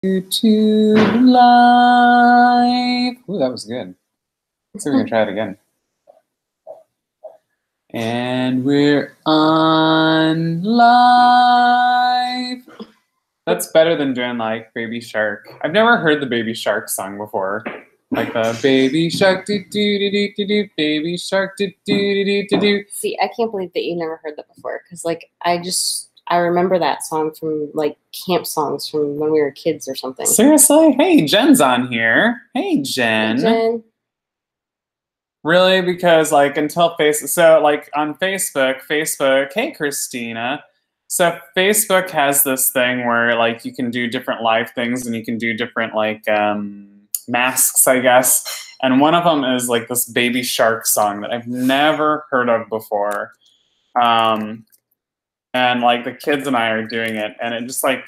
YouTube Live. Ooh, that was good. Let's see if we can try it again. And we're on live. That's better than doing like Baby Shark. I've never heard the Baby Shark song before. Like the Baby Shark do do do do do do, Baby Shark do do do do do. See, I can't believe that you never heard that before, because like I remember that song from like camp songs from when we were kids or something. Seriously? Hey, Jen's on here. Hey, Jen. Hey, Jen. Really? Because like until so like on Facebook, hey Christina. So Facebook has this thing where like you can do different live things and you can do different like masks, I guess. And one of them is like this Baby Shark song that I've never heard of before. And like the kids and I are doing it, and it just like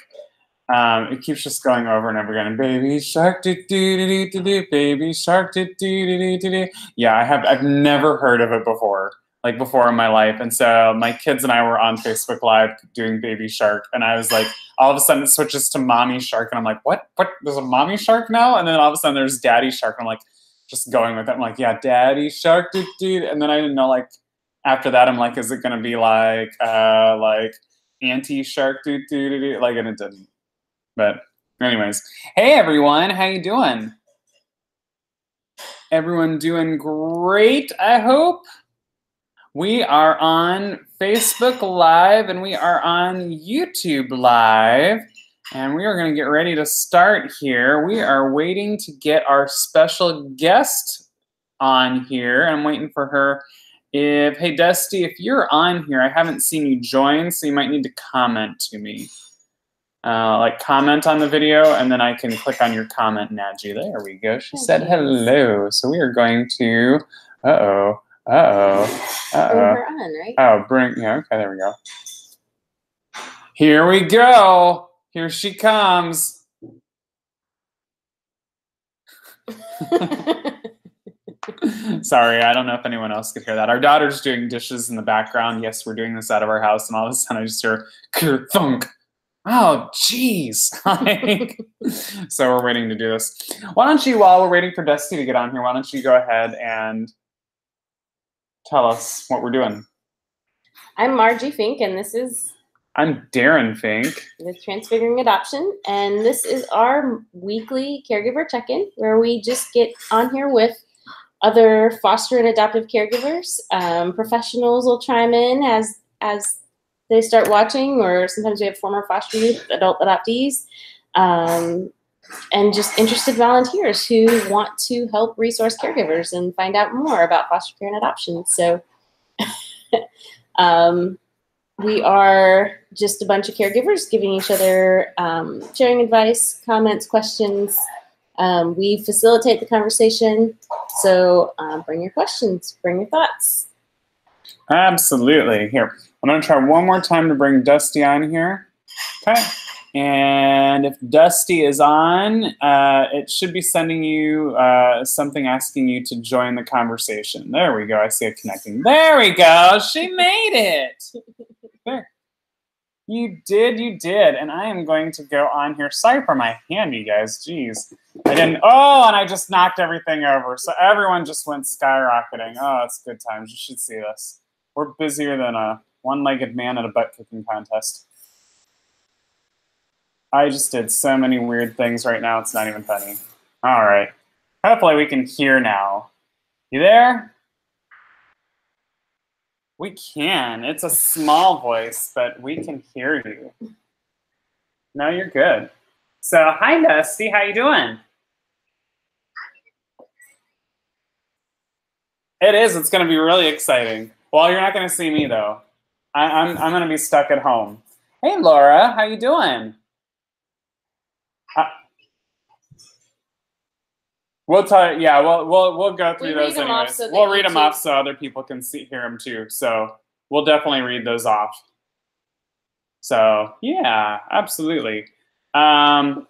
it keeps just going over and over again. Baby shark do do do do do, Baby shark do do do do do. Yeah, I've never heard of it before, like before in my life. And so my kids and I were on Facebook Live doing Baby Shark, and I was like, all of a sudden it switches to Mommy Shark, and I'm like, what? There's a Mommy Shark now? And then all of a sudden there's Daddy Shark, and I'm like, just going with it. I'm like, yeah, Daddy Shark do do. And then I didn't know like. After that, I'm like, is it going to be like Auntie Shark do do do do? Like, and it didn't. But anyways, hey everyone, how you doing? Everyone doing great, I hope. We are on Facebook Live and we are on YouTube Live. And we are going to get ready to start here. We are waiting to get our special guest on here. I'm waiting for her. Hey, Dusty, if you're on here, I haven't seen you join, so you might need to comment to me. Like comment on the video, and then I can click on your comment and add you. There we go. She said hello. So we are going to, Bring her on, right? Oh, yeah, okay, there we go. Here we go. Here she comes. Sorry, I don't know if anyone else could hear that. Our daughter's doing dishes in the background. Yes, we're doing this out of our house, and all of a sudden I just hear thunk. Oh, jeez. So we're waiting to do this. Why don't you, while we're waiting for Dusty to get on here, why don't you go ahead and tell us what we're doing? I'm Margie Fink, and this is... I'm Darren Fink. With Transfiguring Adoption, and this is our weekly caregiver check-in, where we just get on here with other foster and adoptive caregivers. Professionals will chime in as they start watching, or sometimes we have former foster youth, adult adoptees, and just interested volunteers who want to help resource caregivers and find out more about foster care and adoption. So we are just a bunch of caregivers giving each other sharing advice, comments, questions. We facilitate the conversation, so bring your questions, bring your thoughts. Absolutely. Here, I'm going to try one more time to bring Dusty on here. Okay. And if Dusty is on, it should be sending you something asking you to join the conversation. There we go. I see it connecting. There we go. She made it. There. You did. And I am going to go on here. Sorry for my hand, you guys. Jeez. I didn't. Oh, and I just knocked everything over. So everyone just went skyrocketing. Oh, it's good times. You should see this. We're busier than a one-legged man at a butt-kicking contest. I just did so many weird things right now. It's not even funny. All right. Hopefully we can hear now. You there? We can. It's a small voice, but we can hear you. No, you're good. So, hi, Dusty. How you doing? It is. It's going to be really exciting. Well, you're not going to see me, though. I'm going to be stuck at home. Hey, Laura. How you doing? We'll tell you. Yeah, we'll go through those anyways. We'll read them off so other people can hear them too. So we'll definitely read those off. So yeah, absolutely. Did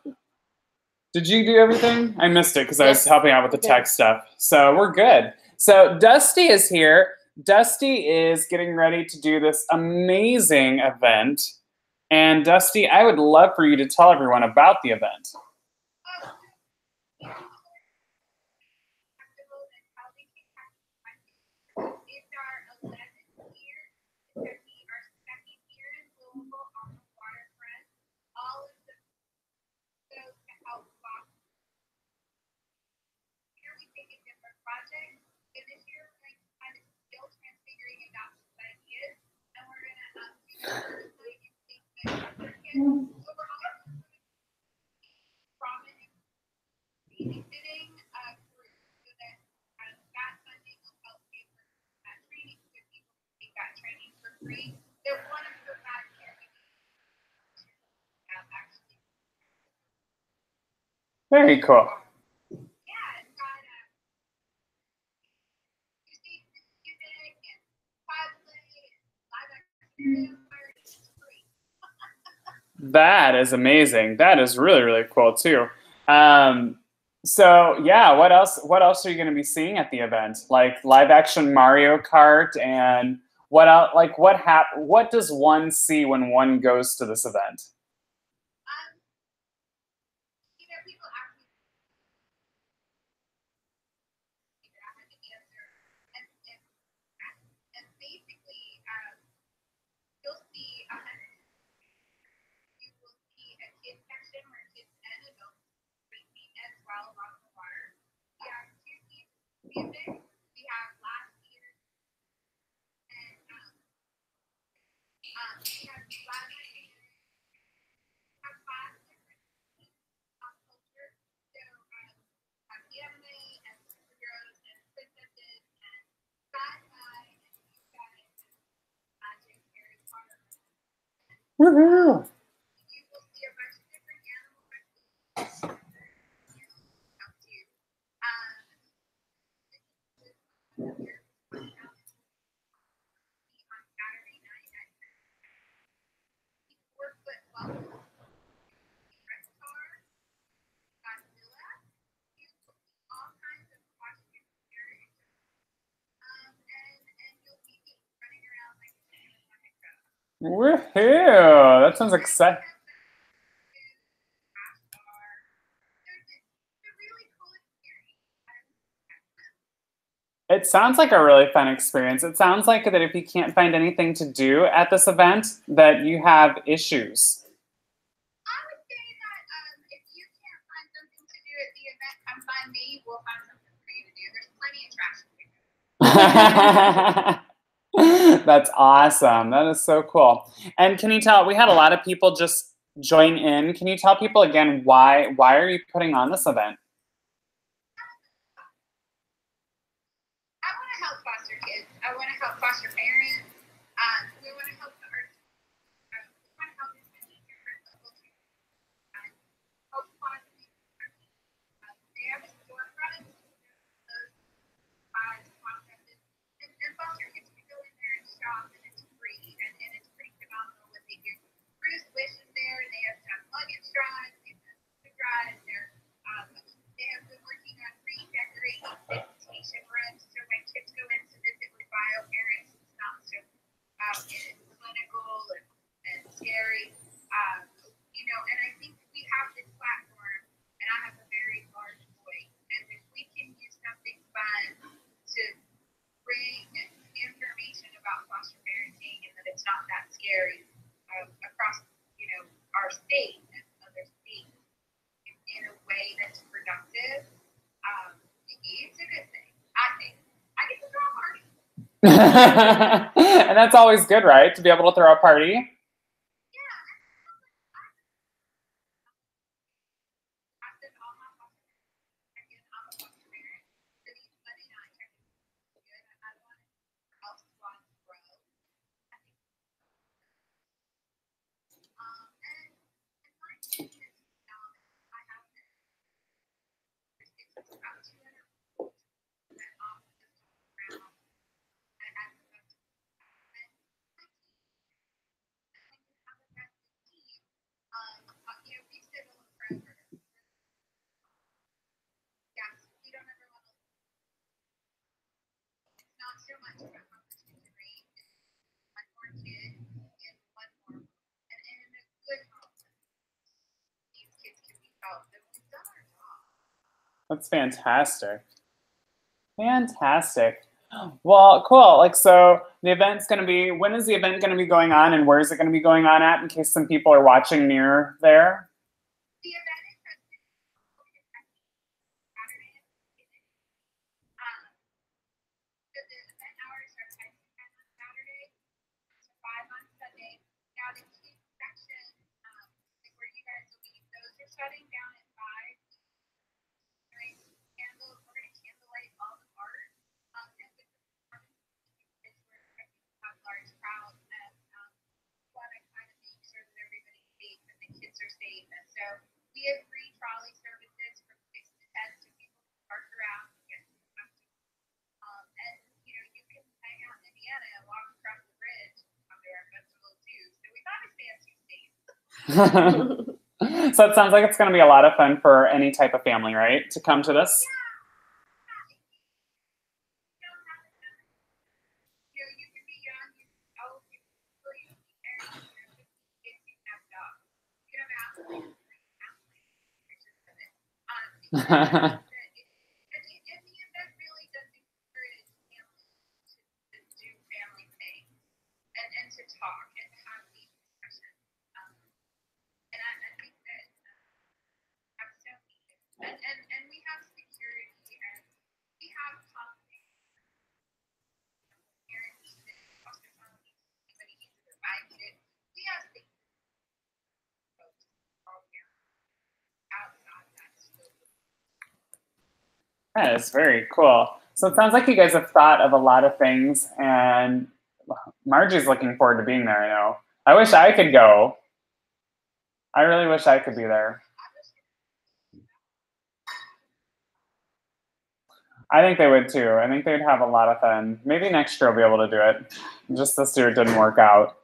you do everything? I missed it because I was helping out with the tech stuff. So we're good. So Dusty is here. Dusty is getting ready to do this amazing event. And Dusty, I would love for you to tell everyone about the event. Very cool. That is amazing. That is really, really cool too. So yeah, what else? What else are you going to be seeing at the event? Like live action Mario Kart, and what else? Like what does one see when one goes to this event? Woohoo! Woohoo! That sounds exciting. It sounds like a really fun experience. It sounds like that if you can't find anything to do at this event, that you have issues. That's awesome. That is so cool. And can you tell, we had a lot of people just join in. Can you tell people again why are you putting on this event? I want to help foster parents. We want to help our we want to help as many different levels help foster. They have a storefront, those processes, and foster kids can go in there and shop, and it's free, and it's pretty phenomenal what they do. Bruce Wish is there, and they have done luggage drives, they have food drives, they have been working on redecorating visitation rooms, so when kids go in to visit with bio parents, it's not so clinical and scary. And I think we have this platform, and I have a very large voice, and if we can use something fun to bring information about foster parenting and that it's not that scary across, our state and other states in a way that's productive, it's a good thing, I think. I get to throw a party. And that's always good, right? To be able to throw a party. That's fantastic. Fantastic. Well, cool. Like, so the event's going to be, when is the event going to be going on, and where is it going to be going on at, in case some people are watching near there? The event is Saturday. So the event hours are 10 to 10 on Saturday, to 5 on Sunday. Now the kids section shutting down at 5. Doing candles. We're going to candlelight all the art. And with the performance, kids were expecting to have large crowds, and want to kind of make sure that everybody's safe and the kids are safe. And so we have free trolley services from 6 to 10, so people can park around and get some and you know, you can hang out in Indiana and walk across the bridge on their festival too. So we thought to stay on 2 states. So it sounds like it's going to be a lot of fun for any type of family, right? To come to this. And the event really does encourage families to do family things and to talk and to have these discussions. And I think that I'm so needed. And we have security and we have confidence. Parents and foster families, anybody needs to provide it. We have things outside that school. That is very cool. So it sounds like you guys have thought of a lot of things, and Margie's looking forward to being there, I know. I wish I could go. I really wish I could be there. I think they would too. I think they'd have a lot of fun. Maybe next year we'll be able to do it. Just this year it didn't work out.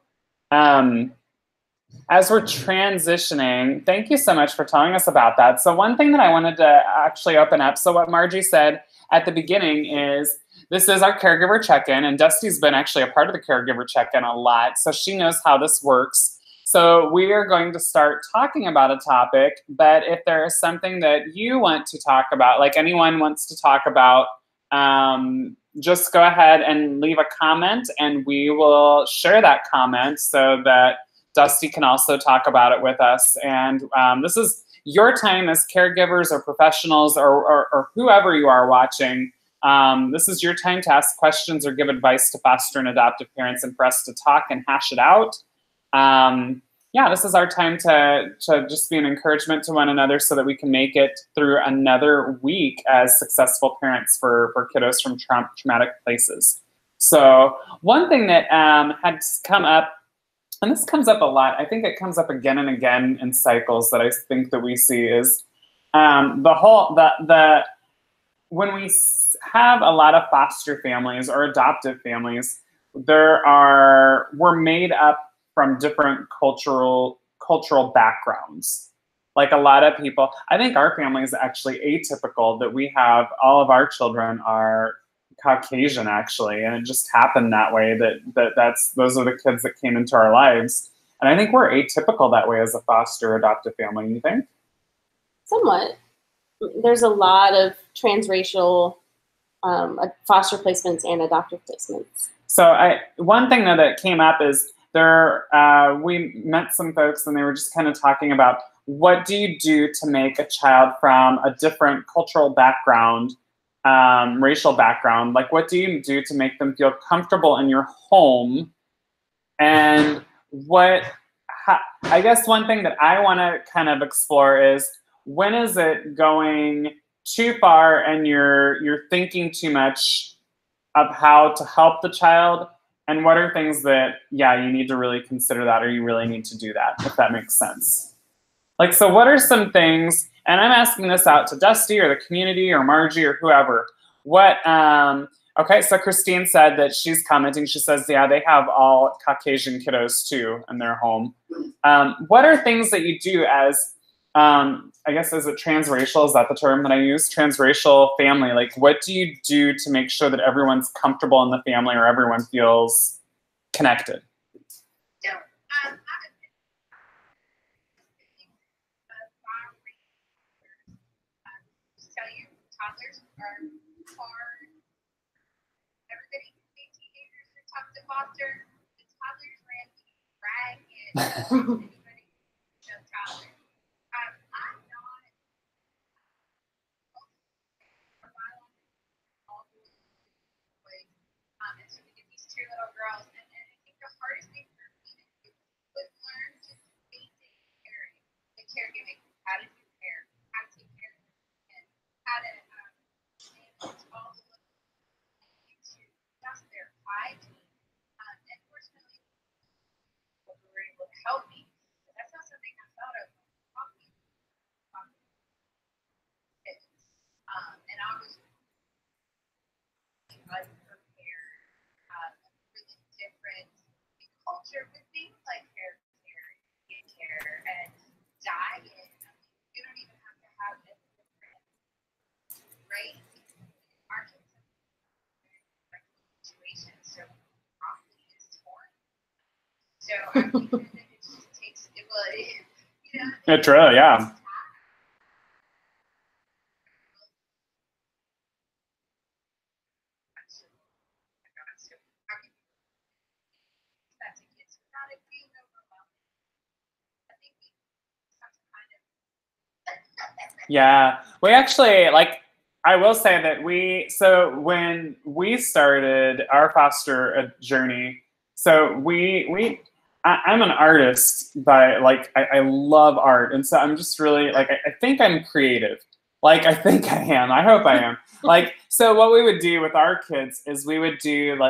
As we're transitioning, thank you so much for telling us about that. So one thing that I wanted to actually open up, so what Margie said at the beginning is, this is our caregiver check-in, and Dusty's been actually a part of the caregiver check-in a lot, so she knows how this works. So we are going to start talking about a topic, but if there is something that you want to talk about, like anyone wants to talk about, just go ahead and leave a comment, and we will share that comment so that Dusty can also talk about it with us. And this is your time as caregivers or professionals or whoever you are watching. This is your time to ask questions or give advice to foster and adoptive parents and for us to talk and hash it out. Yeah, this is our time to just be an encouragement to one another so that we can make it through another week as successful parents for kiddos from traumatic places. So one thing that had come up, and this comes up a lot, I think it comes up again and again in cycles that I think that we see, is when we have a lot of foster families or adoptive families, we're made up from different cultural backgrounds. Like a lot of people, I think our family is actually atypical, that we have all of our children are Caucasian actually, and it just happened that way, those are the kids that came into our lives. And I think we're atypical that way as a foster adoptive family, you think? Somewhat. There's a lot of transracial foster placements and adoptive placements. So one thing that came up is we met some folks and they were just kind of talking about, what do you do to make a child from a different cultural background, racial background, like what do you do to make them feel comfortable in your home? And I guess one thing that I want to kind of explore is, when is it going too far and you're thinking too much of how to help the child, and what are things that, yeah, you need to really consider that, or you really need to do that, if that makes sense. Like, so what are some things, and I'm asking this out to Dusty or the community or Margie or whoever, okay, so Christine said that she's commenting, she says, yeah, they have all Caucasian kiddos too in their home. What are things that you do as, I guess, is it transracial? Is that the term that I use? Transracial family. Like, what do you do to make sure that everyone's comfortable in the family or everyone feels connected? So, tell you, toddlers are hard. Everybody can say teenagers are tough to foster. The toddlers ran ragged. Anybody knows toddlers. I'm not all the way. And so we get these 2 little girls, and I think the hardest thing for me to do was learn just basic caring, the caregiving. How to do it just takes, well, it is, you know. It's really, yeah. Yeah, we actually like. I will say that when we started our foster journey, so I'm an artist by like I love art, and so I'm just really like I think I'm creative. Like I think I am. I hope I am. Like so, what we would do with our kids is we would come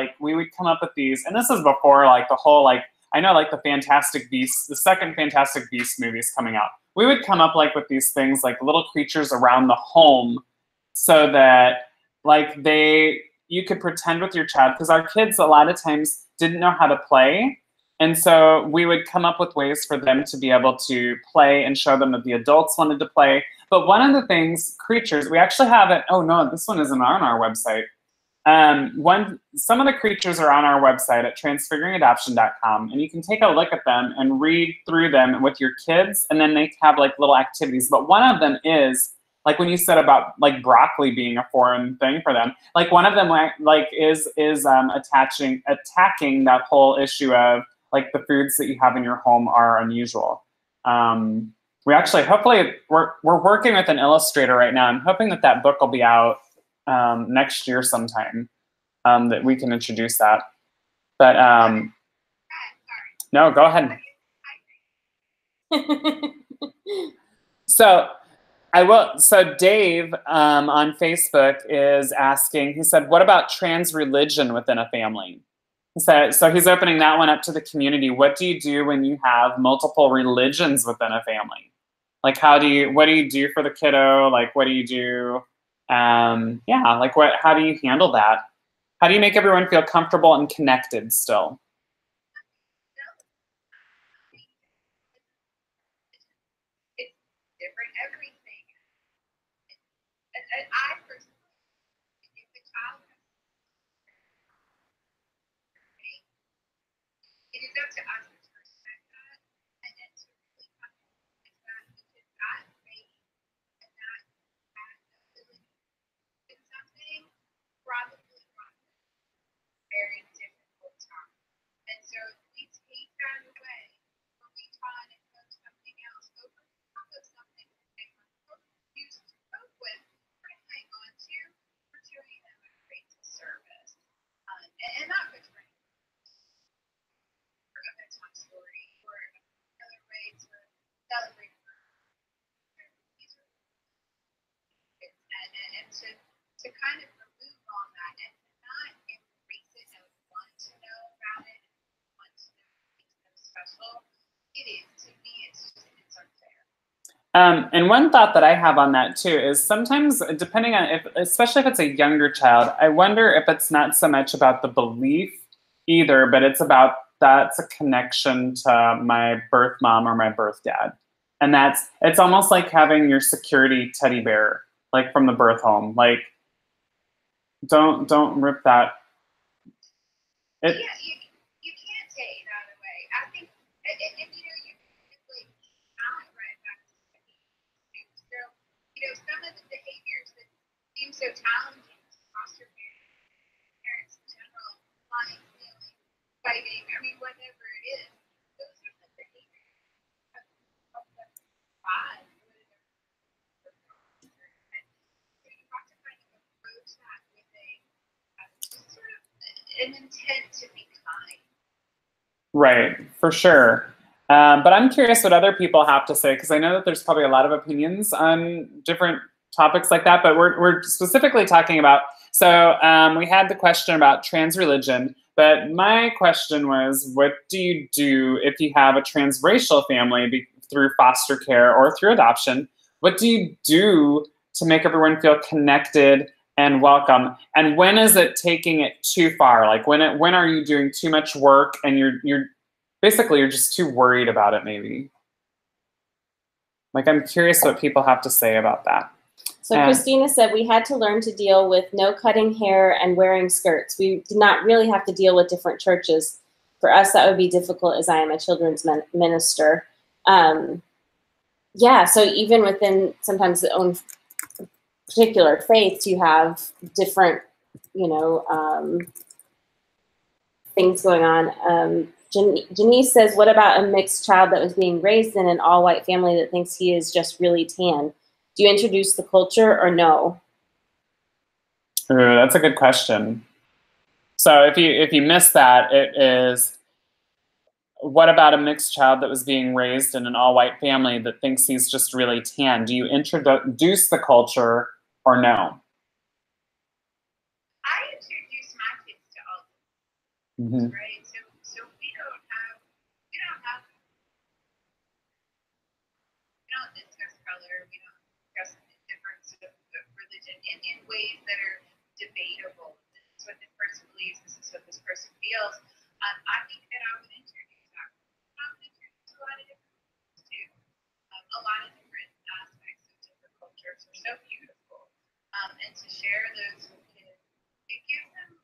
up with these, and this is before like the whole like I know like the Fantastic Beasts, the second Fantastic Beasts movie is coming out. We would come up like with these things like little creatures around the home so that like you could pretend with your child because our kids a lot of times didn't know how to play, and so we would come up with ways for them to be able to play and show them that the adults wanted to play. But one of the things, creatures, we actually have it. Oh no, this one isn't on our website. Some of the creatures are on our website at transfiguringadoption.com, and you can take a look at them and read through them with your kids, and then they have like little activities. But one of them is like when you said about like broccoli being a foreign thing for them. Like one of them is attacking that whole issue of like the foods that you have in your home are unusual. We actually hopefully we're working with an illustrator right now. I'm hoping that book will be out next year sometime, that we can introduce that. But no, go ahead. So Dave on Facebook is asking, he said, what about trans religion within a family? So he's opening that one up to the community. What do you do when you have multiple religions within a family? Like what do you do for the kiddo? Like what do you do? How do you handle that? How do you make everyone feel comfortable and connected still? It's different everything. And I personally, if the child has, it is up to us to respect that and then to really come to that because that faith and that ability in something probably brought very difficult time. And so we take that away when we try to put something else over top of something that they were used to cope with, we're going to hang on to, we're doing them a great disservice. And not for training. A bedtime story or another way to celebrate and to kind of remove all that and not embrace it and want to know about it and want to know what makes them special. It is, to me, it's unfair. And one thought that I have on that too is sometimes, depending on especially if it's a younger child, I wonder if it's not so much about the belief either, but it's about that's a connection to my birth mom or my birth dad. And it's almost like having your security teddy bear, like from the birth home. Like, don't rip that. Yeah, you can't take that away. I think, and you know, you can like tie it right back to so, you know, some of the behaviors that seem so challenging to foster parents in general, lying, stealing, fighting, I mean, whatever it is, those are the behaviors of the five. And so you have to kind of approach that with sort of an intent to be kind. Right, for sure. But I'm curious what other people have to say, because I know that there's probably a lot of opinions on different topics like that, but we're specifically talking about, so we had the question about trans religion, but my question was, what do you do if you have a transracial family through foster care or through adoption? What do you do to make everyone feel connected and welcome? And when is it taking it too far? Like when are you doing too much work and you're basically you're just too worried about it maybe? Like I'm curious what people have to say about that. So Christina said we had to learn to deal with no cutting hair and wearing skirts. We did not really have to deal with different churches. For us, that would be difficult as I am a children's minister. Yeah, so even within sometimes the own particular faiths, you have different, things going on. Janice says, what about a mixed child that was being raised in an all-white family that thinks he is just really tan? Do you introduce the culture or no? Ooh, that's a good question. So if you missed that, it is, what about a mixed child that was being raised in an all-white family that thinks he's just really tan? Do you introduce the culture or no? I introduce my kids to all of Mm-hmm. right? So we don't discuss color, we don't discuss the difference of religion in ways that are debatable. This is what this person believes, this is what this person feels. I think that I would introduce that. I would introduce a lot of different things too. A lot of different aspects of different cultures are so beautiful. And to share those with kids, it gives them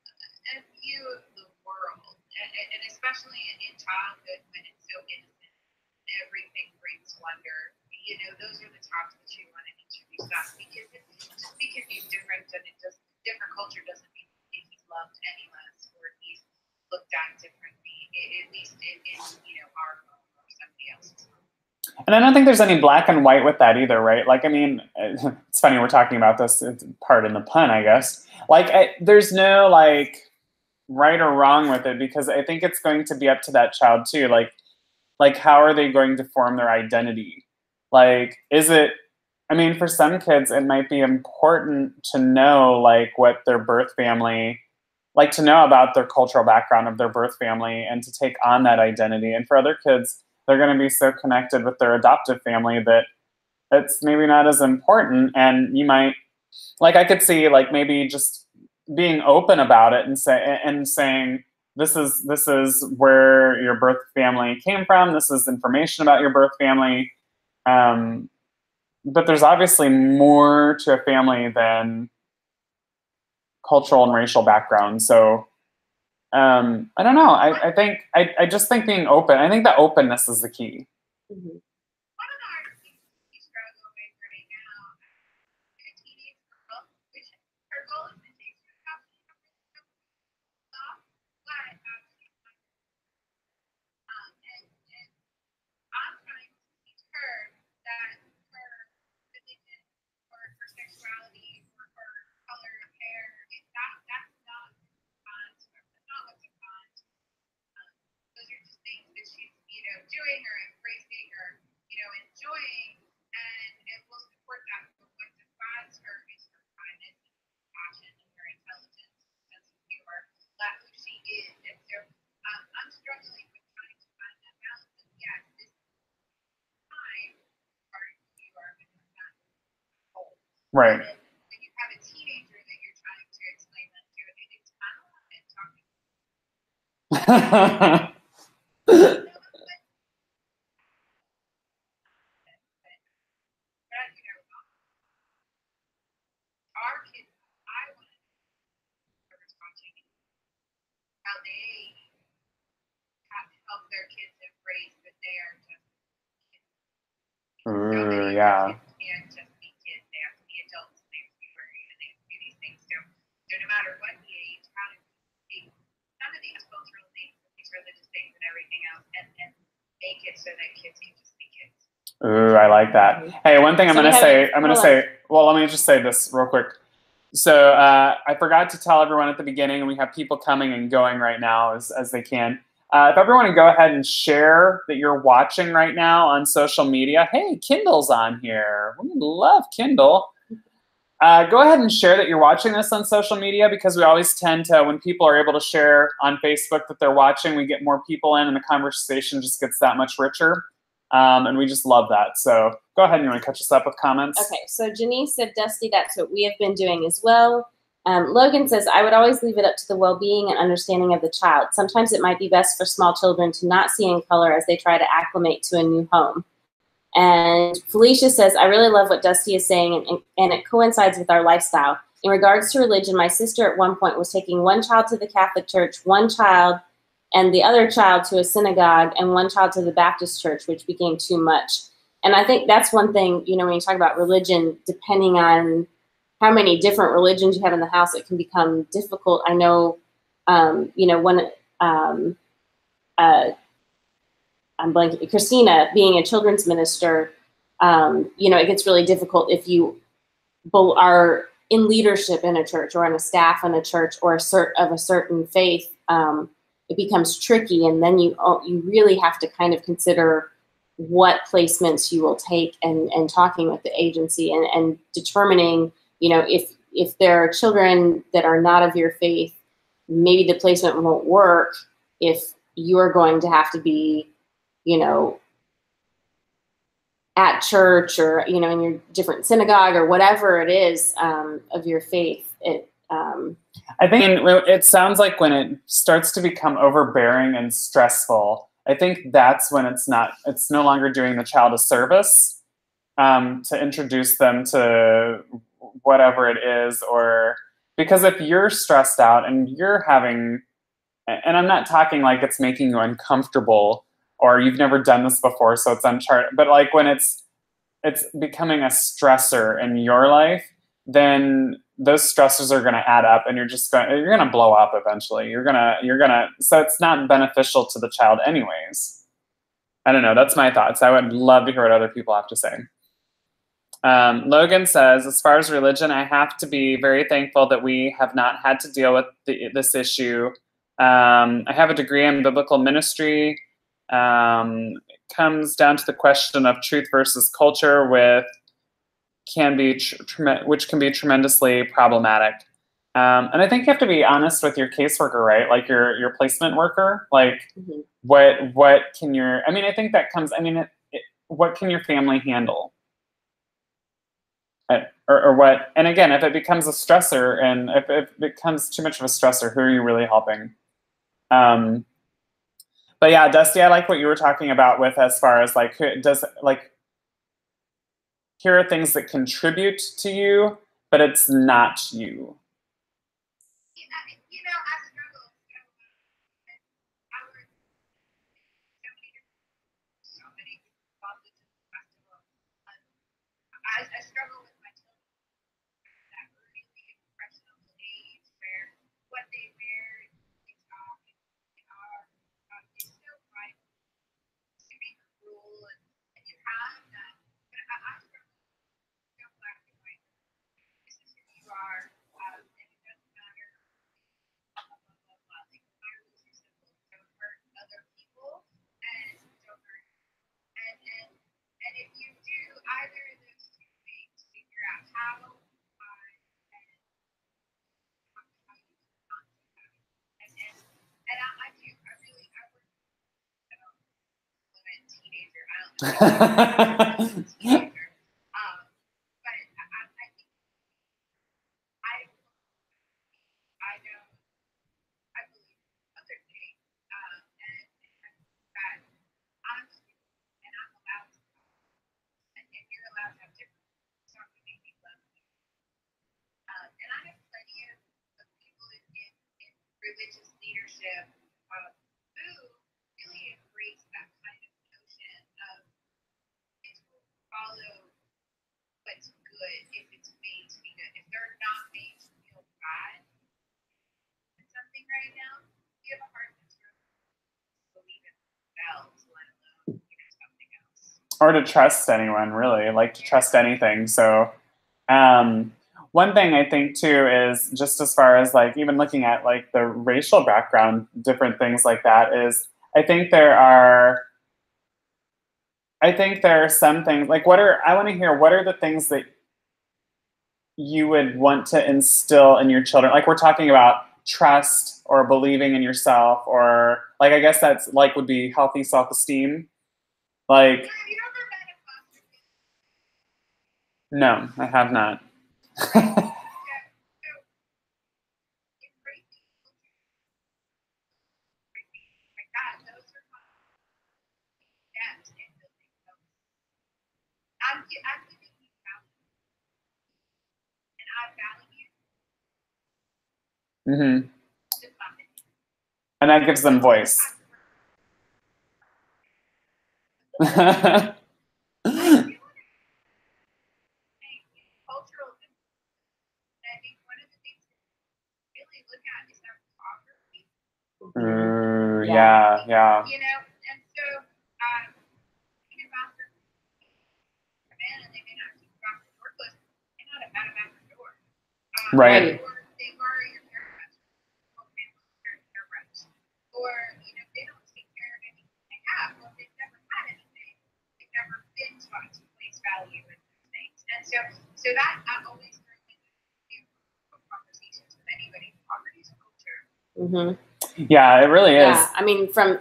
a view of the world. And especially in childhood when it's so innocent, everything brings wonder. Those are the times that you want to introduce that, because just because he's different, and different culture doesn't mean he's loved any less or he's looked at differently, at least in our home or somebody else's home. And I don't think there's any black and white with that either, right? Like, I mean, it's funny we're talking about this, it's part in the pun, I guess. Like, there's no, like, right or wrong with it, because I think it's going to be up to that child too. Like how are they going to form their identity? Like, for some kids, it might be important to know, like, what their birth family, like, to know about their cultural background of their birth family and to take on that identity. And for other kids, they're going to be so connected with their adoptive family that it's maybe not as important. And you might, like, I could see, like, maybe just being open about it and saying, this is where your birth family came from. This is information about your birth family. But there's obviously more to a family than cultural and racial background. So I don't know. I just think being open. I think that openness is the key. Mm-hmm. One of the hardest things we struggle with right now is a teenage girl, which her goal is to take her out but and I'm trying to teach her that her religion or her sexuality or her color of hair, that's not construct. That's not what's defined. Those are just things that she's, doing or embracing or, enjoying, and we'll support that. But what defines her is her kindness and her passion and her intelligence, sense of humor, that's who she is. And so I'm struggling with trying to find that balance. And yes, this time are you are with that whole. Right. And when you have a teenager that you're trying to explain that to, it's kind of like talking. Our kids, I want to watching how they have to help their kids embrace that they are just kids. Ooh, yeah. Kids can't just be kids, they have to be adults, they have to be worried, and they have to do these things. So no matter what the age, how to take some of these cultural things, these religious things and everything else, and make it so that kids can just be kids. Ooh, I like that. Hey, one thing I'm going to say, well, let me just say this real quick. So I forgot to tell everyone at the beginning, and we have people coming and going right now as they can. If everyone would go ahead and share that you're watching right now on social media. Hey, Kindle's on here. We love Kindle. Go ahead and share that you're watching this on social media, because we always tend to, when people are able to share on Facebook that they're watching, we get more people in and the conversation just gets that much richer. And we just love that. So go ahead and you want to catch us up with comments? Okay, so Janice said, Dusty, that's what we have been doing as well. Logan says, I would always leave it up to the well-being and understanding of the child. Sometimes it might be best for small children to not see in color as they try to acclimate to a new home. And Felicia says, I really love what Dusty is saying, and it coincides with our lifestyle. In regards to religion, my sister at one point was taking one child to the Catholic Church, one child and the other child to a synagogue, and one child to the Baptist church, which became too much. And I think that's one thing, you know, when you talk about religion, depending on how many different religions you have in the house, it can become difficult. I know, you know, when I'm blanking, Christina being a children's minister, you know, it gets really difficult if you are in leadership in a church or in a staff in a church or of a certain faith. It becomes tricky, and then you really have to kind of consider what placements you will take, and talking with the agency, and determining, you know, if there are children that are not of your faith, maybe the placement won't work if you're going to have to be, you know, at church, or, you know, in your different synagogue or whatever it is of your faith. I think it sounds like when it starts to become overbearing and stressful, I think that's when it's no longer doing the child a service to introduce them to whatever it is, or because if you're stressed out and you're having, and I'm not talking like it's making you uncomfortable or you've never done this before, so it's uncharted, but like when it's becoming a stressor in your life, then those stressors are going to add up, and you're going to blow up eventually. So it's not beneficial to the child anyways. I don't know. That's my thoughts. I would love to hear what other people have to say. Logan says, as far as religion, I have to be very thankful that we have not had to deal with this issue. I have a degree in biblical ministry. It comes down to the question of truth versus culture, which can be tremendously problematic. And I think you have to be honest with your caseworker, right? Like your placement worker. Like, what can I think that comes. I mean, what can your family handle? Or what? And again, if it becomes a stressor, and if it becomes too much of a stressor, who are you really helping? But yeah, Dusty, I like what you were talking about with as far as like, here are things that contribute to you, but it's not you. You know, I struggle so many problems in the festival. I struggle with my children that early impressional age where what they wear, they talk, they are, is so right to be cruel, and you have that. But I struggle so black and white. This is who you are, and it doesn't matter. Blah, blah, blah, blah, blah. Like, my rules are simple. Don't hurt other people, and don't hurt. And if you do either of those two things, figure out how I do. I really, I work with a teenager. I don't know. Teenager. But I think I know, I believe other things, and that I'm and I'm allowed to, and you're allowed to have different stuff to make me love you. And I have plenty of people in religious leadership who really embrace that kind of notion of it will follow what's good if it's made to be good. If they're not made to feel bad in something right now, you have a hard time to believe in themselves, let alone something else. Or to trust anyone, really, like to trust anything. So one thing I think too is just as far as like even looking at like the racial background, different things like that, is I think there are some things like I want to hear what are the things that you would want to instill in your children. Like we're talking about trust or believing in yourself, or like I guess that's like would be healthy self-esteem. Like no, I have not. I'm giving you value, and I value. And that gives them voice. Cultural, and I think one of the things to really look at is our poverty. Yeah. You know, and so thinking about the come in and they may not keep the bathroom door closed, they not have a bathroom door. Right. Or they borrow your parents, or you know they don't take care of anything they have. Well, they've never had anything. They've never been taught to place value in those things, and so that always brings conversations with anybody. Poverty is a culture. Yeah, it really is. Yeah, I mean, from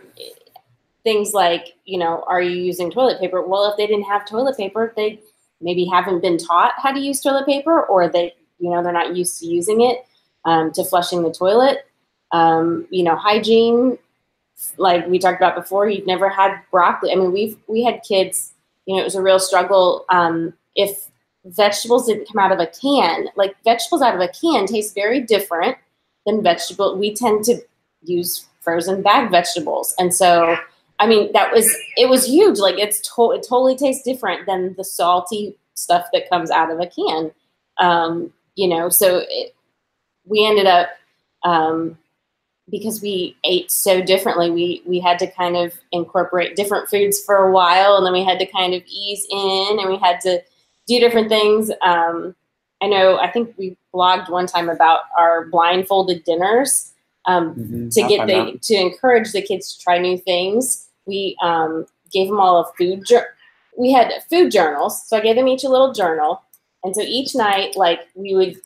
things like, you know, are you using toilet paper? Well, if they didn't have toilet paper, they maybe haven't been taught how to use toilet paper, or they, you know, they're not used to using it, to flushing the toilet. You know, hygiene, like we talked about before, you've never had broccoli. I mean, we had kids, you know, it was a real struggle. If vegetables didn't come out of a can, like vegetables out of a can taste very different than vegetable. We tend to use frozen bag vegetables. And so, I mean, it was huge. Like it totally tastes different than the salty stuff that comes out of a can. You know, so we ended up, because we ate so differently, we had to kind of incorporate different foods for a while, and then we had to kind of ease in, and we had to do different things. I think we blogged one time about our blindfolded dinners, to encourage the kids to try new things. We gave them all we had food journals, so I gave them each a little journal, and so each night, like, we would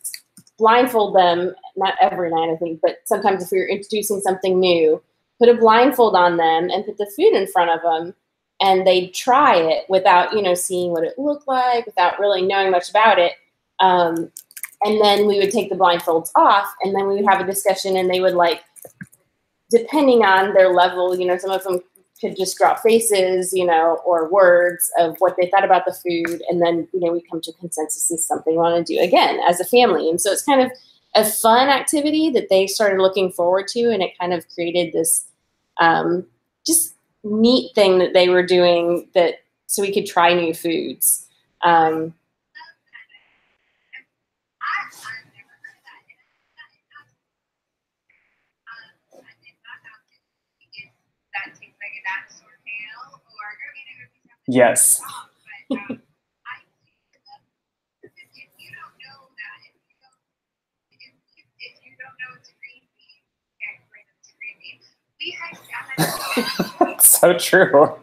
blindfold them, not every night, I think, but sometimes if we were introducing something new, put a blindfold on them and put the food in front of them, and they'd try it without, you know, seeing what it looked like, without really knowing much about it. And then we would take the blindfolds off, and then we would have a discussion, and they would, like, depending on their level, you know, some of them could just draw faces, you know, or words of what they thought about the food. And then, you know, we come to a consensus and something we want to do again as a family. And so it's kind of a fun activity that they started looking forward to. And it kind of created this just neat thing that they were doing, that so we could try new foods. Yes. So true.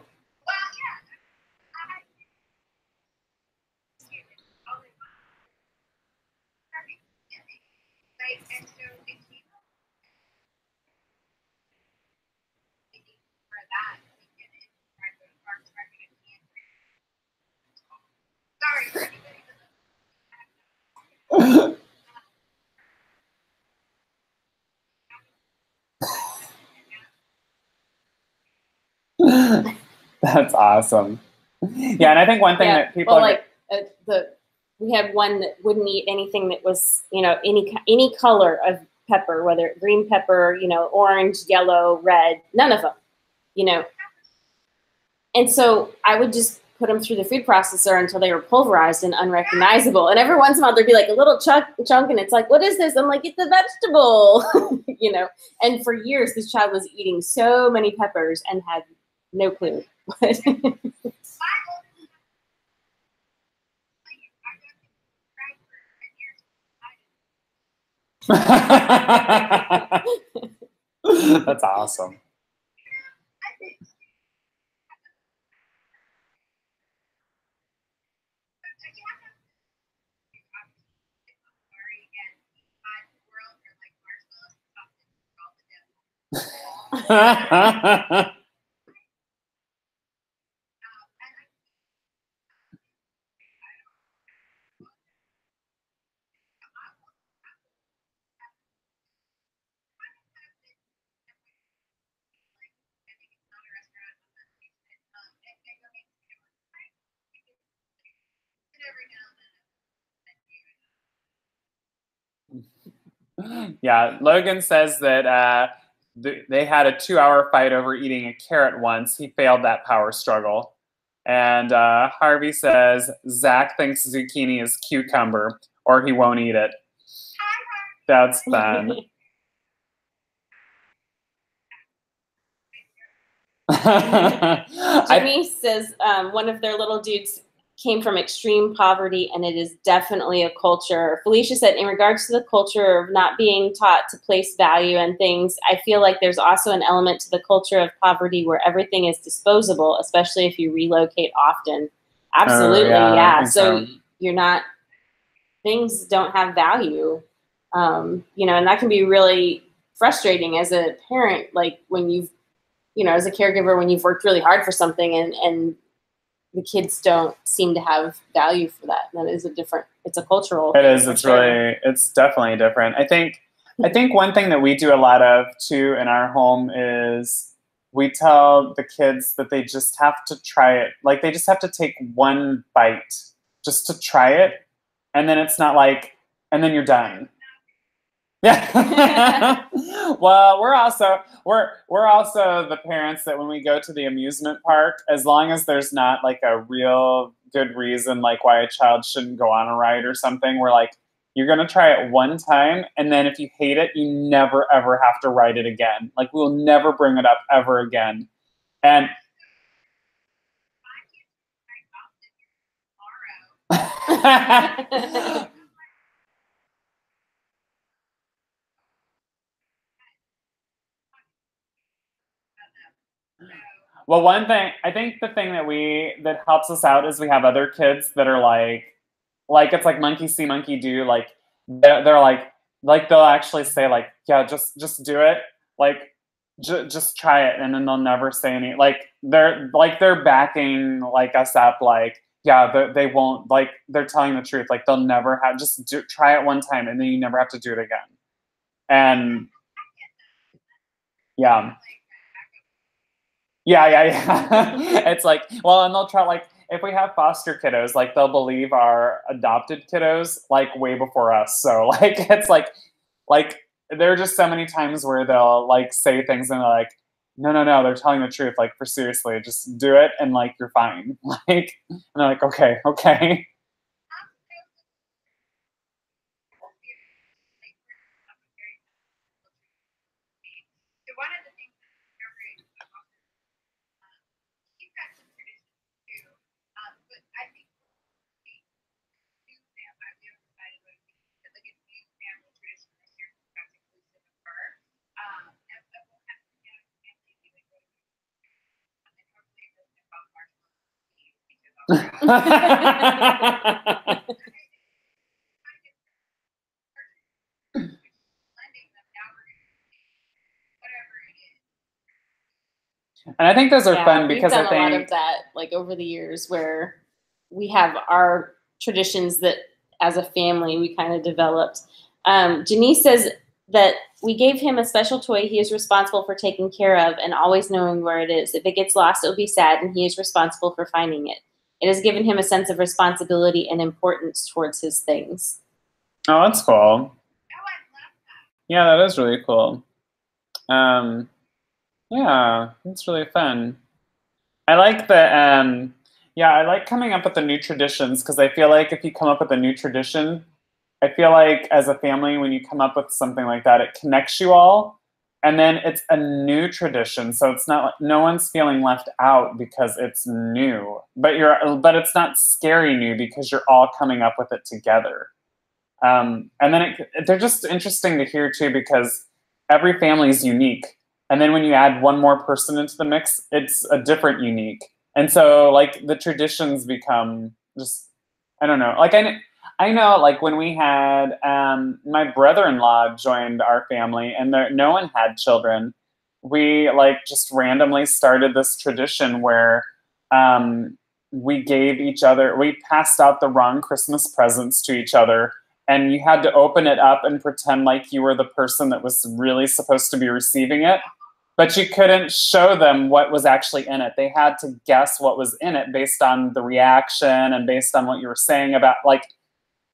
That's awesome. Yeah, and I think one thing that people we had one that wouldn't eat anything that was, you know, any color of pepper, whether green pepper, you know, orange, yellow, red, none of them, you know. And so I would just put them through the food processor until they were pulverized and unrecognizable. And every once in a while there'd be like a little chunk, and it's like, what is this? I'm like, it's a vegetable, you know. And for years, this child was eating so many peppers and had no clue. That's awesome. Yeah, Logan says that they had a 2-hour fight over eating a carrot once. He failed that power struggle. And Harvey says, Zach thinks zucchini is cucumber or he won't eat it. That's fun. Jimmy says one of their little dudes came from extreme poverty, and it is definitely a culture. Felicia said, in regards to the culture of not being taught to place value in things, I feel like there's also an element to the culture of poverty where everything is disposable, especially if you relocate often. Absolutely, yeah. So you're not, things don't have value, you know, and that can be really frustrating as a parent, like when you've, you know, as a caregiver, when you've worked really hard for something and the kids don't seem to have value for that. That is it's a cultural thing. It is, it's definitely different. I think one thing that we do a lot of too in our home is we tell the kids that they just have to try it. Like they just have to take one bite just to try it. And then it's not like, and then you're done. Yeah. Well, we're also the parents that when we go to the amusement park, as long as there's not like a real good reason like why a child shouldn't go on a ride or something, we're like, you're gonna try it one time, and then if you hate it, you never ever have to ride it again. Like we'll never bring it up ever again. And well, one thing, I think the thing that helps us out is we have other kids that are like it's like monkey see, monkey do. Like they're like they'll actually say like, yeah, just do it. Like just try it, and then they'll never say any. Like they're backing like us up. Like yeah, they won't. Like they're telling the truth. Like they'll never have. Try it one time, and then you never have to do it again. And yeah. Yeah. It's like, well, and they'll try, like, if we have foster kiddos, like, they'll believe our adopted kiddos, like, way before us. So, like, it's like, there are just so many times where they'll, like, say things and they're like, no, they're telling the truth. Like, for seriously, just do it and, like, you're fine. Like, and they're like, okay. And I think those are fun because we've done a lot of that, like over the years, where we have our traditions that, as a family, we kind of developed. Janice says that we gave him a special toy he is responsible for taking care of and always knowing where it is. If it gets lost, it'll be sad, and he is responsible for finding it. It has given him a sense of responsibility and importance towards his things. Oh, that's cool. Yeah, that is really cool. Yeah, it's really fun. I like the, I like coming up with the new traditions because I feel like if you come up with a new tradition, I feel like as a family, when you come up with something like that, it connects you all. And then it's a new tradition. So it's not like no one's feeling left out because it's new, but it's not scary new because you're all coming up with it together. And then they're just interesting to hear too, because every family is unique. And then when you add one more person into the mix, it's a different unique. And so like the traditions become just, I don't know. Like I know like when we had, my brother-in-law joined our family and no one had children. We like just randomly started this tradition where, we passed out the wrong Christmas presents to each other. And you had to open it up and pretend like you were the person that was really supposed to be receiving it. But you couldn't show them what was actually in it. They had to guess what was in it based on the reaction and based on what you were saying about, like,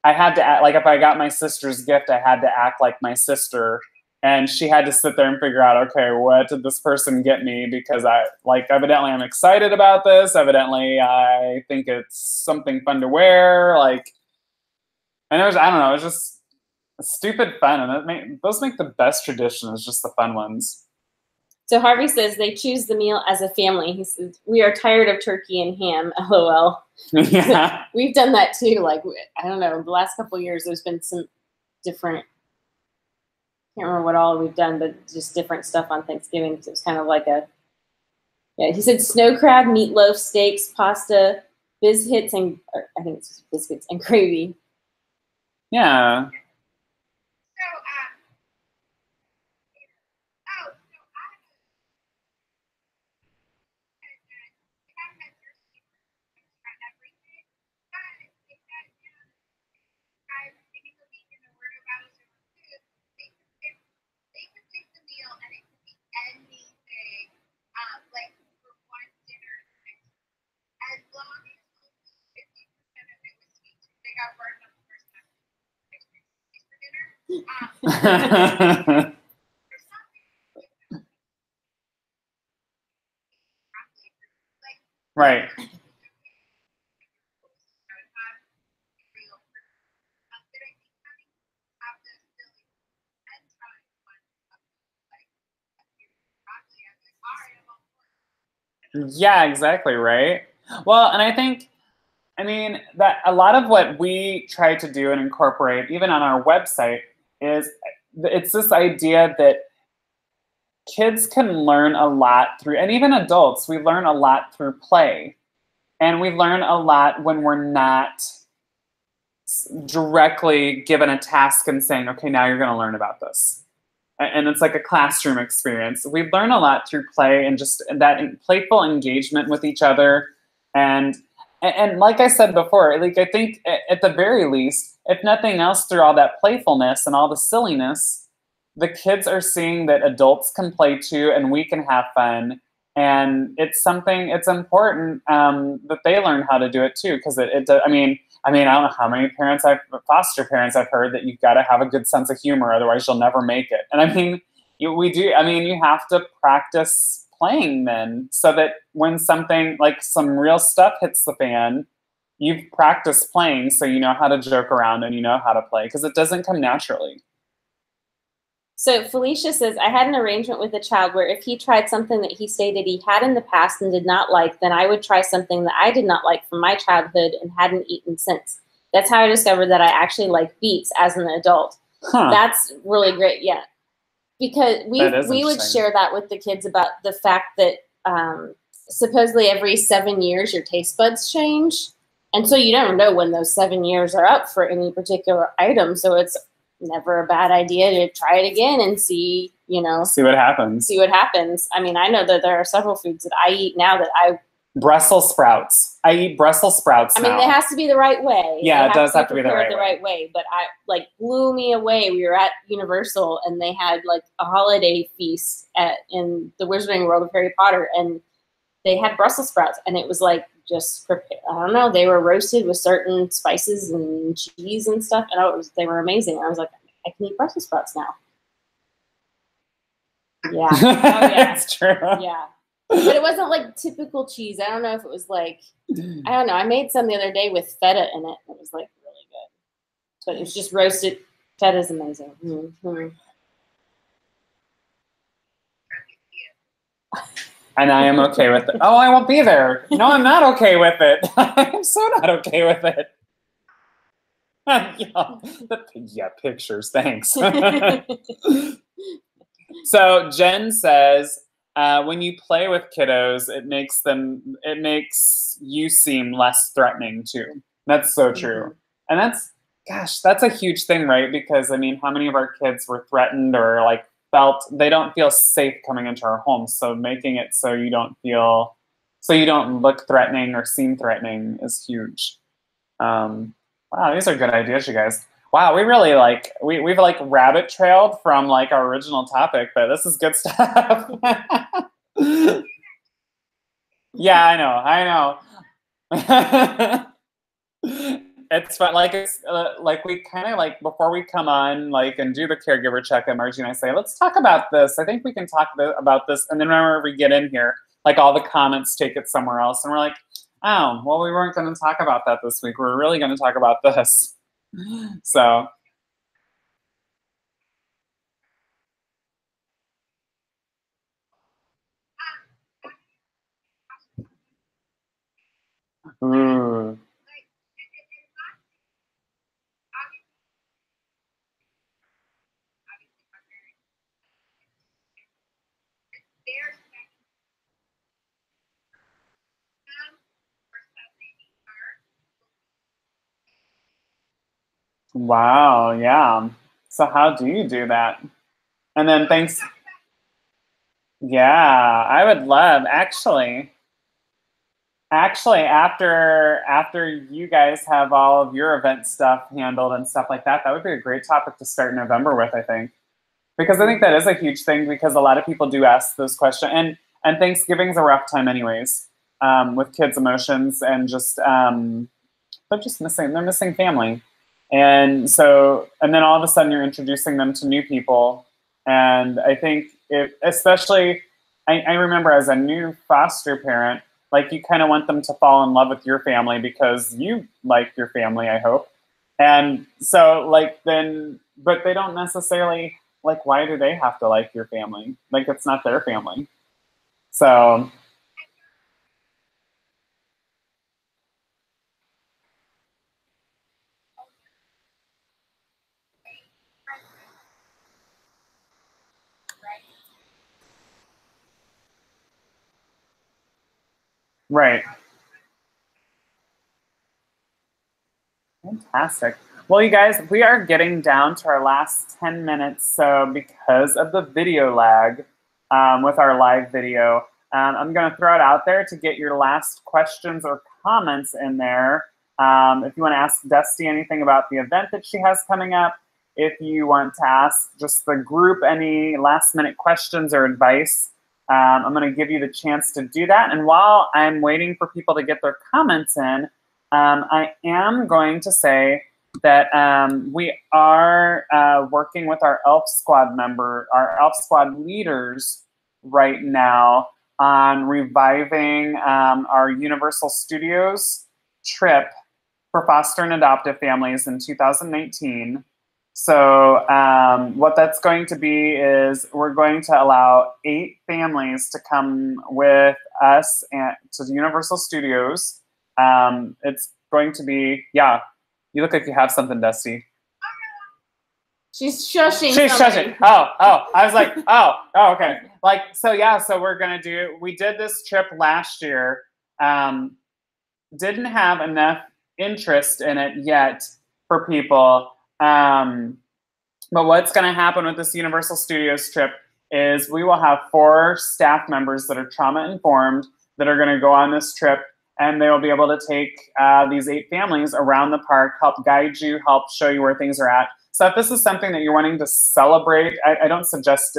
I had to act, like if I got my sister's gift, I had to act like my sister. And she had to sit there and figure out, okay, what did this person get me? Because evidently I'm excited about this. Evidently I think it's something fun to wear. And I don't know, it was just stupid fun. And those make the best traditions, just the fun ones. So Harvey says they choose the meal as a family. He says, we are tired of turkey and ham, LOL. Yeah. We've done that too. I don't know, the last couple of years, there's been some different, can't remember what all we've done, but just different stuff on Thanksgiving. So it's kind of like he said snow crab, meatloaf, steaks, pasta, biscuits, and I think it's biscuits and gravy. Yeah. Right. Yeah, exactly, right? Well, and I mean, that a lot of what we try to do and incorporate, even on our website, is it's this idea that kids can learn a lot through, and even adults, we learn a lot through play. And we learn a lot when we're not directly given a task and saying, okay, now you're going to learn about this. And it's like a classroom experience. We learn a lot through play and just that playful engagement with each other. And like I said before, I think at the very least, if nothing else, through all that playfulness and all the silliness, the kids are seeing that adults can play too, and we can have fun. And it's important that they learn how to do it too, because I mean, I don't know how many foster parents I've heard that you've got to have a good sense of humor, otherwise you'll never make it. And I mean, you have to practice playing then, so that when something like some real stuff hits the fan, you've practiced playing, so you know how to joke around and you know how to play, because it doesn't come naturally. So Felicia says, I had an arrangement with a child where if he tried something that he stated he had in the past and did not like, then I would try something that I did not like from my childhood and hadn't eaten since. That's how I discovered that I actually like beets as an adult. Huh. That's really great, yeah. Because we would share that with the kids about the fact that supposedly every 7 years your taste buds change. And so you never know when those 7 years are up for any particular item. So it's never a bad idea to try it again and see what happens. I mean, I know that there are several foods that I eat now that Brussels sprouts. I eat Brussels sprouts now. I mean, it has to be the right way. Yeah, it does have to be the right way. But blew me away. We were at Universal and they had a holiday feast in the Wizarding World of Harry Potter, and they had Brussels sprouts, and it was just prepared. I don't know. They were roasted with certain spices and cheese and stuff, and they were amazing. I was like, I can eat Brussels sprouts now. Yeah. Oh, yeah. That's true. Yeah. But it wasn't typical cheese. I don't know if it was I don't know. I made some the other day with feta in it. It was really good. But it was just roasted. Feta is amazing. Mm-hmm. And I am okay with it. Oh, I won't be there. No, I'm not okay with it. I'm so not okay with it. Yeah, pictures. Thanks. So Jen says, when you play with kiddos, it makes you seem less threatening too. That's so true. Mm-hmm. And that's a huge thing, right? Because I mean, how many of our kids were threatened or they don't feel safe coming into our home. So making it so you don't look threatening or seem threatening is huge. Wow, these are good ideas, you guys. Wow, we really we've rabbit trailed from our original topic, but this is good stuff. Yeah, I know. It's fun. Like it's like we kind of like before we come on like and do the caregiver check-in, Margie and I say, let's talk about this. I think we can talk about this. And then whenever we get in here, like all the comments take it somewhere else, and we're like, oh, well, we weren't going to talk about that this week. We're really going to talk about this. So. Ooh. Wow, yeah. So how do you do that? And then thanks. Yeah, I would love actually after you guys have all of your event stuff handled and stuff like that, that would be a great topic to start November with, I think. Because I think that is a huge thing because a lot of people do ask those questions. And Thanksgiving's a rough time anyways, with kids' emotions and just they're missing family. And so, and then all of a sudden you're introducing them to new people. And I think especially, I remember as a new foster parent, like you kind of want them to fall in love with your family because you like your family, I hope. And so like then, but they don't necessarily, like, why do they have to like your family? Like it's not their family. So right. Fantastic. Well, you guys, we are getting down to our last 10 minutes. So because of the video lag with our live video, I'm going to throw it out there to get your last questions or comments in there. If you want to ask Dusty anything about the event that she has coming up, if you want to ask just the group any last minute questions or advice, I'm going to give you the chance to do that. And while I'm waiting for people to get their comments in, I am going to say that we are working with our ELF Squad our ELF Squad leaders right now on reviving our Universal Studios trip for foster and adoptive families in 2019. So what that's going to be is we're going to allow 8 families to come with us to the Universal Studios. It's going to be, yeah, you look like you have something, Dusty. She's shushing. She's shushing. Oh, I was like, oh, okay. Like, so yeah, so we did this trip last year. Didn't have enough interest in it yet for people. But what's going to happen with this Universal Studios trip is we will have 4 staff members that are trauma informed that are going to go on this trip, and they will be able to take these 8 families around the park, help guide you, help show you where things are at. So if this is something that you're wanting to celebrate, I don't suggest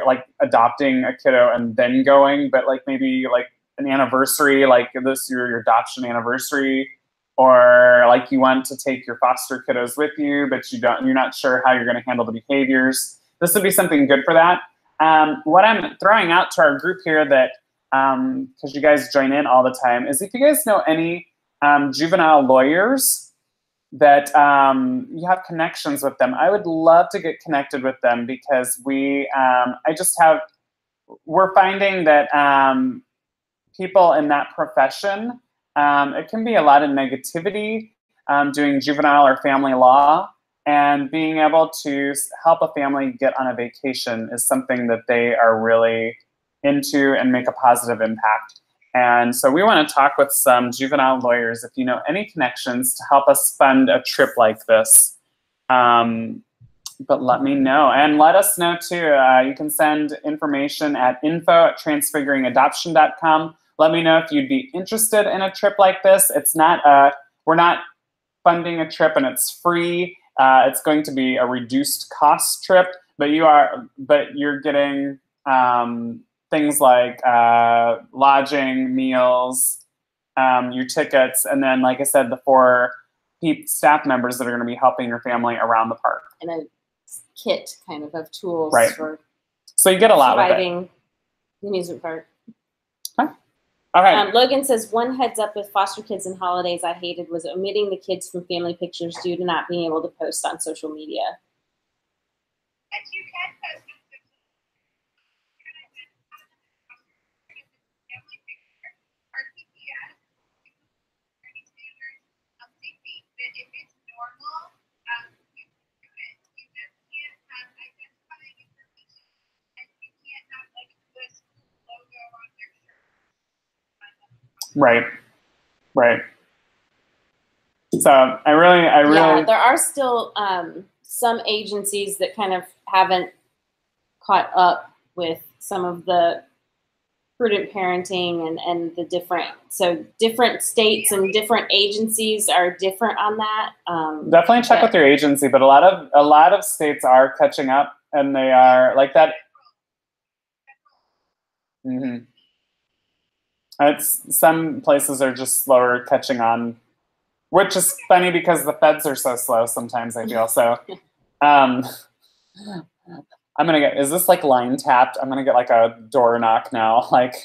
like adopting a kiddo and then going, but like maybe like an anniversary, like this your adoption anniversary, or like you want to take your foster kiddos with you, but you're not sure how you're going to handle the behaviors. This would be something good for that. What I'm throwing out to our group here that, because you guys join in all the time, is if you guys know any juvenile lawyers that you have connections with them, I would love to get connected with them because we're finding that people in that profession, it can be a lot of negativity doing juvenile or family law, and being able to help a family get on a vacation is something that they are really into and make a positive impact. And so we want to talk with some juvenile lawyers if you know any connections to help us fund a trip like this. But let me know, and let us know too. You can send information at info@transfiguringadoption.com. Let me know if you'd be interested in a trip like this. It's not, we're not funding a trip and it's free. It's going to be a reduced cost trip, but you're getting things like lodging, meals, your tickets, and then, like I said, the 4 staff members that are going to be helping your family around the park. And a kit kind of tools Right. for So you get a lot with it. surviving the amusement park. Okay. Logan says, one heads up with foster kids and holidays I hated was omitting the kids from family pictures due to not being able to post on social media. But you can post on social media. Our PPS, standards, safety, but if it's normal, you can do it. You just can't have identifying information, and you can't have like the school logo on their shirt. Right. Right. So I really. Yeah, there are still some agencies that kind of haven't caught up with some of the prudent parenting and the different states and different agencies are different on that. Definitely check with your agency, but a lot of states are catching up, and they are like that. Mm-hmm. Some places are just slower catching on, which is funny because the feds are so slow sometimes, I feel. So I'm gonna get, is this like line tapped? I'm gonna get like a door knock now. Like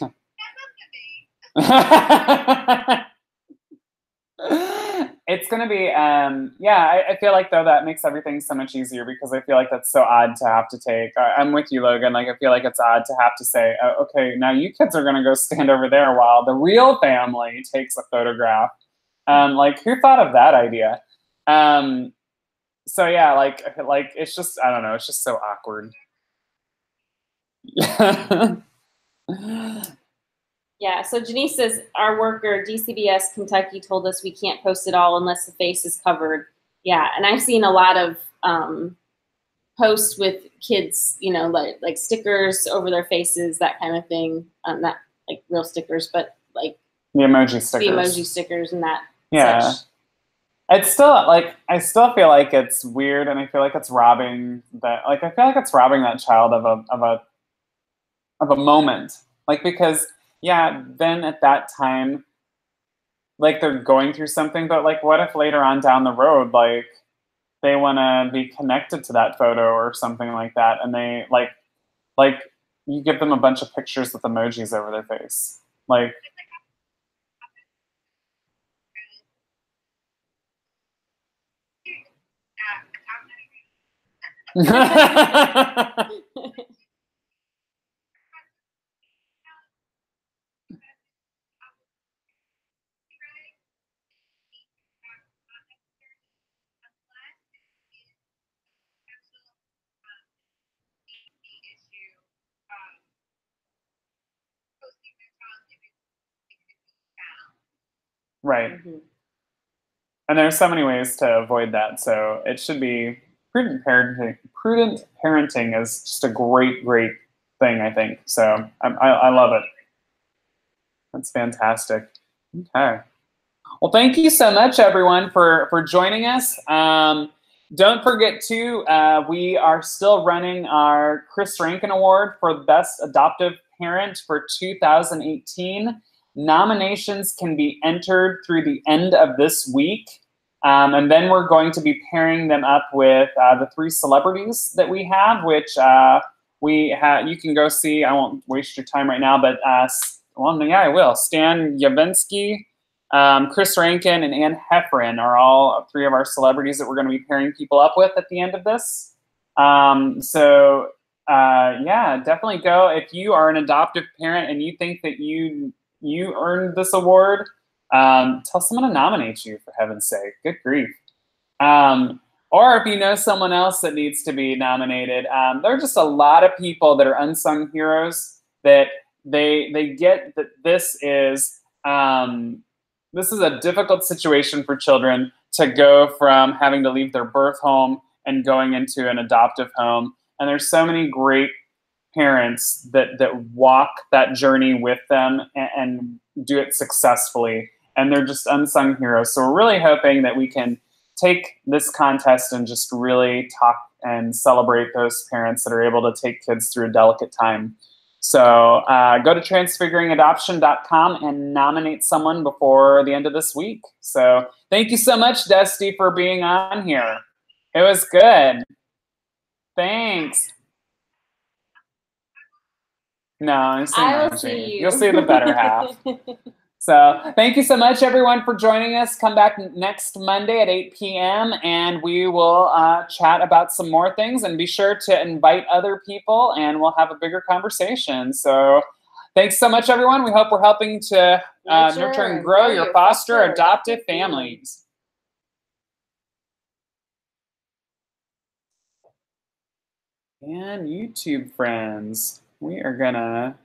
it's gonna be yeah, I feel like though that makes everything so much easier because I feel like that's so odd to have to take. I'm with you, Logan. Like I feel like it's odd to have to say, okay, now you kids are gonna go stand over there while the real family takes a photograph. Like who thought of that idea? So yeah, like it's just, I don't know, it's just so awkward. Yeah, so Janice says, our worker, DCBS Kentucky, told us we can't post it all unless the face is covered. Yeah, and I've seen a lot of posts with kids, you know, like stickers over their faces, that kind of thing. Not like real stickers, but like the emoji stickers. The emoji stickers and that. Yeah. Such. It's still like, I still feel like it's weird, and I feel like it's robbing that. Like I feel like it's robbing that child of a moment. Like because. Yeah, then at that time, like they're going through something, but like what if later on down the road, like they want to be connected to that photo or something like that, and they like you give them a bunch of pictures with emojis over their face. Like right. Mm-hmm. And there's so many ways to avoid that. So it should be prudent parenting. Prudent parenting is just a great thing, I think. So I love it. That's fantastic. Okay. Well, thank you so much, everyone, for joining us. Don't forget to, we are still running our Chris Rankin Award for Best Adoptive Parent for 2018. Nominations can be entered through the end of this week. And then we're going to be pairing them up with the 3 celebrities that we have, which you can go see. I won't waste your time right now, but well, yeah, I will. Stan Yavinsky, Chris Rankin, and Ann Heffron are all 3 of our celebrities that we're going to be pairing people up with at the end of this. Yeah, definitely go. If you are an adoptive parent and you think that you earned this award, tell someone to nominate you, for heaven's sake. Good grief. Or if you know someone else that needs to be nominated, there are just a lot of people that are unsung heroes that they get that this is a difficult situation for children to go from having to leave their birth home and going into an adoptive home. And there's so many great parents that walk that journey with them and do it successfully. And they're just unsung heroes. So we're really hoping that we can take this contest and just really talk and celebrate those parents that are able to take kids through a delicate time. So go to transfiguringadoption.com and nominate someone before the end of this week. So thank you so much, Dusty, for being on here. It was good. Thanks. No, I'm seeing I will Margie. see you. You'll see the better half. So thank you so much, everyone, for joining us. Come back next Monday at 8 p.m. and we will chat about some more things. And be sure to invite other people, and we'll have a bigger conversation. So thanks so much, everyone. We hope we're helping to nurture and grow your foster adoptive families. And YouTube friends, we are gonna